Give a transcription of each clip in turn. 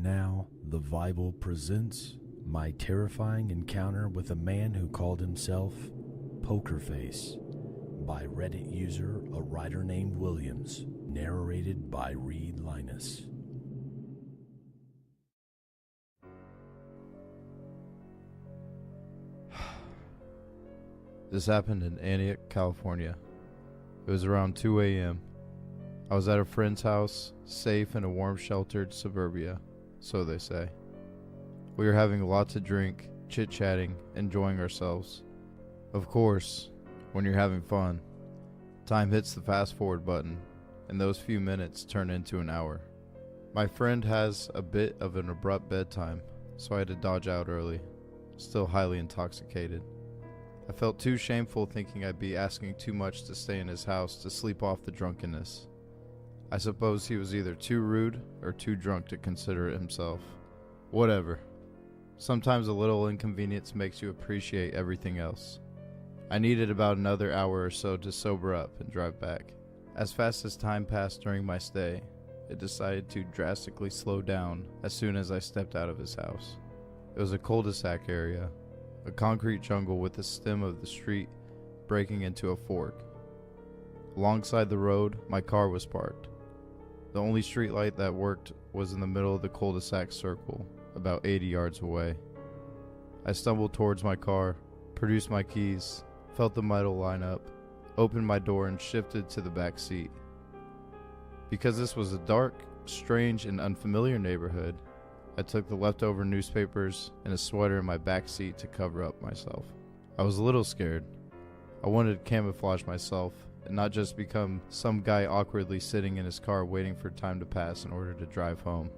And now, the Vible presents my terrifying encounter with a man who called himself Poker Face, by Reddit user A Writer Named Williams, narrated by Reed Linus. This happened in Antioch, California. It was around 2 a.m. I was at a friend's house, safe in a warm sheltered suburbia, so they say. We were having a lot to drink, chit-chatting, enjoying ourselves. Of course, when you're having fun, time hits the fast-forward button, and those few minutes turn into an hour. My friend has a bit of an abrupt bedtime, so I had to dodge out early, still highly intoxicated. I felt too shameful thinking I'd be asking too much to stay in his house to sleep off the drunkenness. I suppose he was either too rude or too drunk to consider it himself. Whatever. Sometimes a little inconvenience makes you appreciate everything else. I needed about another hour or so to sober up and drive back. As fast as time passed during my stay, it decided to drastically slow down as soon as I stepped out of his house. It was a cul-de-sac area, a concrete jungle with the stem of the street breaking into a fork. Alongside the road, my car was parked. The only street light that worked was in the middle of the cul-de-sac circle, about 80 yards away. I stumbled towards my car, produced my keys, felt the metal line up, opened my door and shifted to the back seat. Because this was a dark, strange, and unfamiliar neighborhood, I took the leftover newspapers and a sweater in my back seat to cover up myself. I was a little scared. I wanted to camouflage myself and not just become some guy awkwardly sitting in his car waiting for time to pass in order to drive home.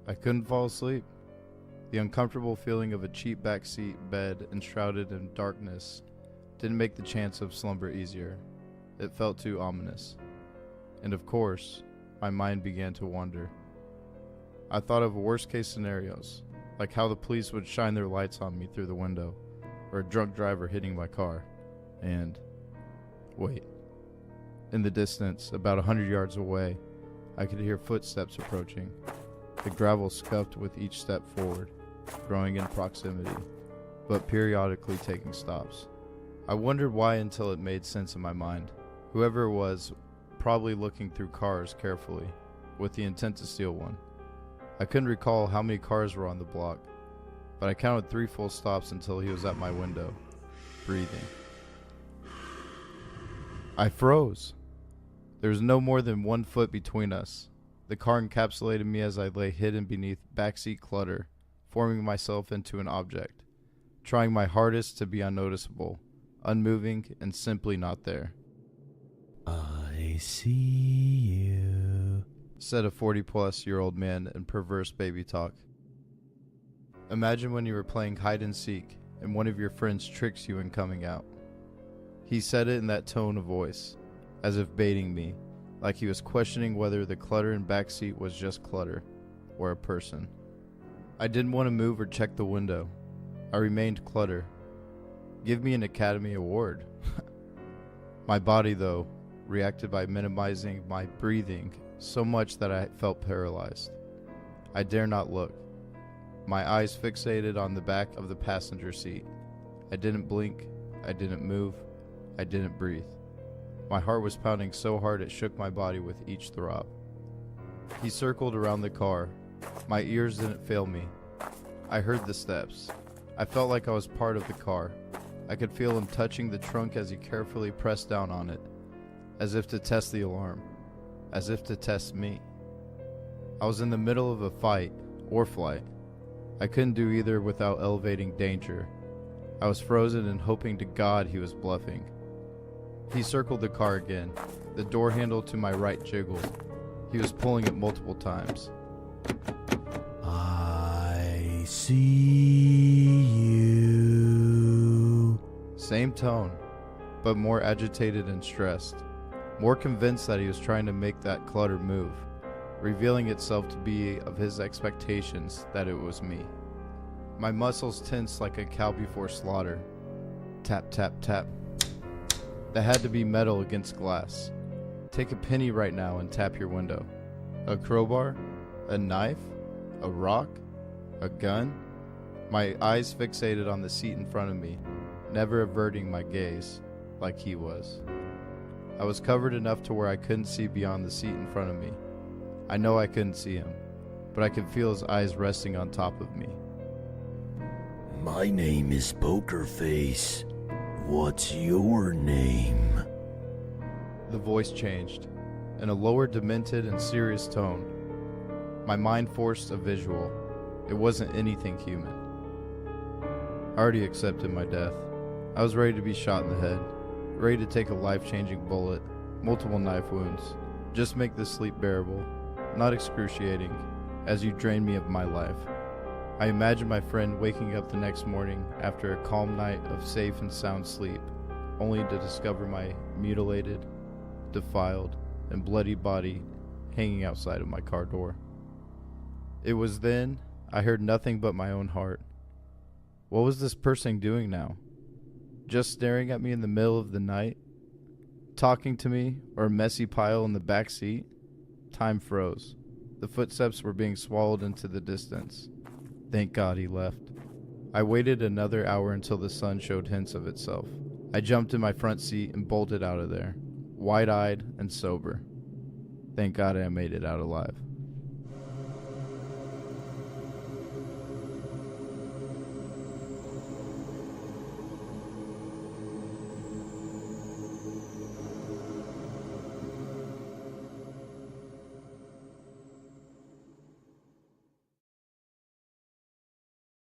I couldn't fall asleep. The uncomfortable feeling of a cheap backseat bed enshrouded in darkness didn't make the chance of slumber easier. It felt too ominous. And of course, my mind began to wander. I thought of worst case scenarios, like how the police would shine their lights on me through the window, or a drunk driver hitting my car. And wait. In the distance, about 100 yards away, I could hear footsteps approaching. The gravel scuffed with each step forward, growing in proximity, but periodically taking stops. I wondered why until it made sense in my mind. Whoever it was, probably looking through cars carefully, with the intent to steal one. I couldn't recall how many cars were on the block, but I counted 3 full stops until he was at my window, breathing. I froze. There was no more than 1 foot between us. The car encapsulated me as I lay hidden beneath backseat clutter, forming myself into an object, trying my hardest to be unnoticeable, unmoving, and simply not there. I see you, said a 40-plus-year-old man in perverse baby talk. Imagine when you were playing hide and seek and one of your friends tricks you in coming out. He said it in that tone of voice, as if baiting me, like he was questioning whether the clutter in backseat was just clutter, or a person. I didn't want to move or check the window. I remained clutter. Give me an Academy Award. My body, though, reacted by minimizing my breathing so much that I felt paralyzed. I dare not look. My eyes fixated on the back of the passenger seat. I didn't blink. I didn't move. I didn't breathe. My heart was pounding so hard it shook my body with each throb. He circled around the car. My ears didn't fail me. I heard the steps. I felt like I was part of the car. I could feel him touching the trunk as he carefully pressed down on it, as if to test the alarm, as if to test me. I was in the middle of a fight, or flight. I couldn't do either without elevating danger. I was frozen and hoping to God he was bluffing. He circled the car again. The door handle to my right jiggled. He was pulling it multiple times. I see you. Same tone, but more agitated and stressed. More convinced that he was trying to make that clutter move, revealing itself to be of his expectations that it was me. My muscles tensed like a cow before slaughter. Tap, tap, tap. That had to be metal against glass. Take a penny right now and tap your window. A crowbar? A knife? A rock? A gun? My eyes fixated on the seat in front of me, never averting my gaze, like he was. I was covered enough to where I couldn't see beyond the seat in front of me. I know I couldn't see him, but I could feel his eyes resting on top of me. My name is Pokerface. What's your name? The voice changed, in a lower, demented, and serious tone. My mind forced a visual. It wasn't anything human. I already accepted my death. I was ready to be shot in the head, ready to take a life-changing bullet, multiple knife wounds, just make this sleep bearable, not excruciating, as you drained me of my life. I imagined my friend waking up the next morning after a calm night of safe and sound sleep, only to discover my mutilated, defiled, and bloody body hanging outside of my car door. It was then I heard nothing but my own heart. What was this person doing now? Just staring at me in the middle of the night? Talking to me, or a messy pile in the back seat? Time froze. The footsteps were being swallowed into the distance. Thank God he left. I waited another hour until the sun showed hints of itself. I jumped in my front seat and bolted out of there, wide-eyed and sober. Thank God I made it out alive.